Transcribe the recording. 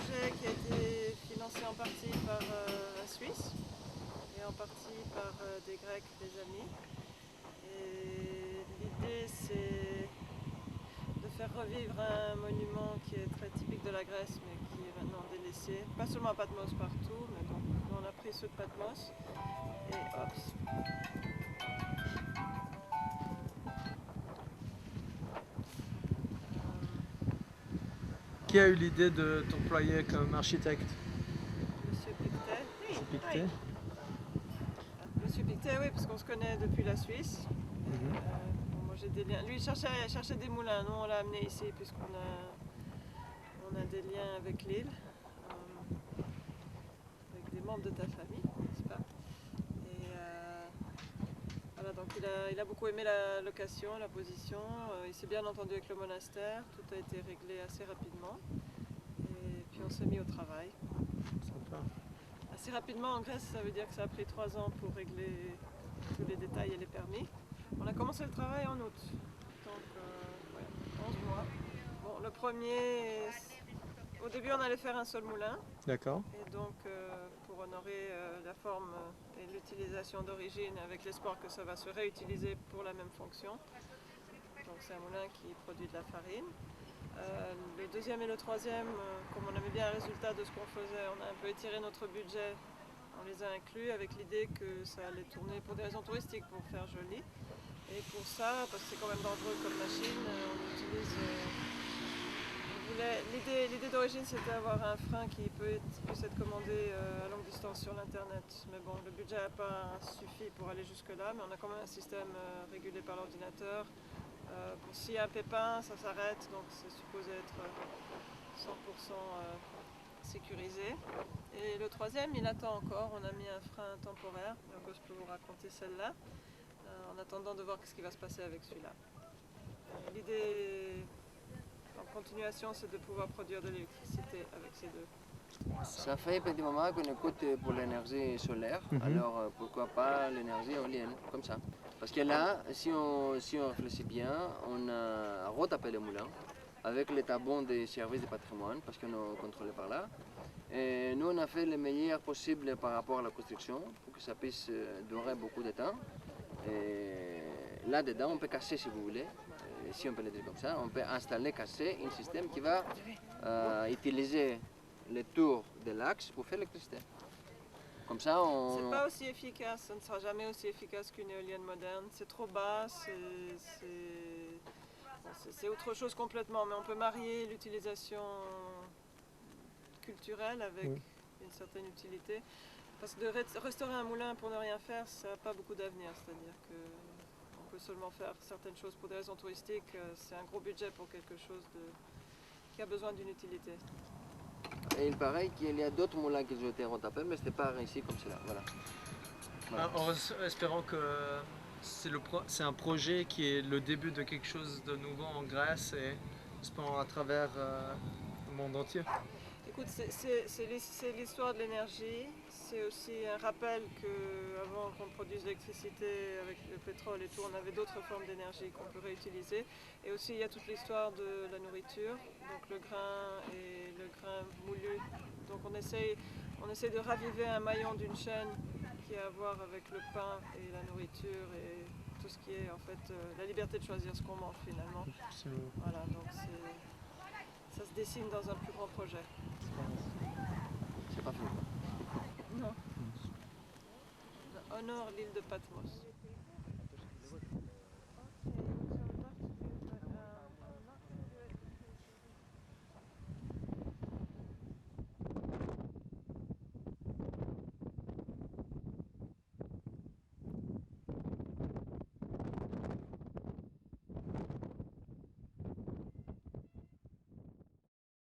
projet qui a été financé en partie par la Suisse et en partie par des Grecs, des amis. Et l'idée c'est de faire revivre un monument qui est très typique de la Grèce mais qui est maintenant délaissé. Pas seulement à Patmos, partout, mais donc on a pris ceux de Patmos et hop. Qui a eu l'idée de t'employer comme architecte? Monsieur Pictet. C'est Pictet. Monsieur Pictet, oui, parce qu'on se connaît depuis la Suisse. Mhm. Bon, moi j'ai des liens. Lui il cherchait des moulins. Nous on l'a amené ici puisqu'on a des liens avec l'île, avec des membres de ta famille, n'est-ce pas? Et voilà, donc il a beaucoup aimé la location, la position. Il s'est bien entendu avec le monastère. Tout a été réglé assez rapidement. Et puis on s'est mis au travail. Sympa. Assez rapidement en Grèce, ça veut dire que ça a pris 3 ans pour régler tous les détails et les permis. On a commencé le travail en août, donc 11 mois. Bon, le premier, au début on allait faire un seul moulin, D'accord. et donc pour honorer la forme et l'utilisation d'origine avec l'espoir que ça va se réutiliser pour la même fonction. Donc c'est un moulin qui produit de la farine. Le deuxième et le troisième, comme on avait bien un résultat de ce qu'on faisait, on a un peu étiré notre budget. On les a inclus avec l'idée que ça allait tourner pour des raisons touristiques, pour faire joli. Et pour ça, parce que c'est quand même dangereux comme machine, on utilise... L'idée d'origine c'était d'avoir un frein qui puisse être commandé à longue distance sur l'internet. Mais bon, le budget n'a pas suffi pour aller jusque là, mais on a quand même un système régulé par l'ordinateur. Pour s'il y a un pépin, ça s'arrête, donc c'est supposé être 100% sécurisé. Et le troisième, il attend encore. On a mis un frein temporaire, donc je peux vous raconter celle-là, en attendant de voir ce qui va se passer avec celui-là. L'idée, en continuation, c'est de pouvoir produire de l'électricité avec ces deux. Ça fait un petit moment qu'on écoute pour l'énergie solaire, alors pourquoi pas l'énergie éolienne, comme ça. Parce que là, si on réfléchit bien, on a retapé le moulin avec les tabons des services de patrimoine, parce qu'on est contrôlé par là. Et nous, on a fait le meilleur possible par rapport à la construction, pour que ça puisse durer beaucoup de temps. Et là-dedans, on peut casser si vous voulez. Et si on peut le dire comme ça, on peut installer, casser un système qui va utiliser les tours de l'axe pour faire l'électricité. Comme ça, on... C'est pas aussi efficace, ça ne sera jamais aussi efficace qu'une éolienne moderne. C'est trop bas, c'est autre chose complètement, mais on peut marier l'utilisation culturelle avec une certaine utilité. Parce que de restaurer un moulin pour ne rien faire, ça n'a pas beaucoup d'avenir. C'est-à-dire qu'on peut seulement faire certaines choses pour des raisons touristiques. C'est un gros budget pour quelque chose qui a besoin d'une utilité. Et il paraît qu'il y a d'autres moulins qui ont été retapés, mais ce n'était pas réussi comme cela. Voilà. En espérant que c'est un projet qui est le début de quelque chose de nouveau en Grèce et espérons à travers le monde entier. Écoute, c'est l'histoire de l'énergie. C'est aussi un rappel qu'avant qu'on produise l'électricité avec le pétrole et tout, on avait d'autres formes d'énergie qu'on peut réutiliser. Et aussi, il y a toute l'histoire de la nourriture, donc le grain et le grain moulu. Donc on essaie de raviver un maillon d'une chaîne qui a à voir avec le pain et la nourriture et tout ce qui est en fait la liberté de choisir ce qu'on mange finalement. Voilà, donc ça se dessine dans un plus grand projet. C'est pas fini. Non. On honore l'île de Patmos.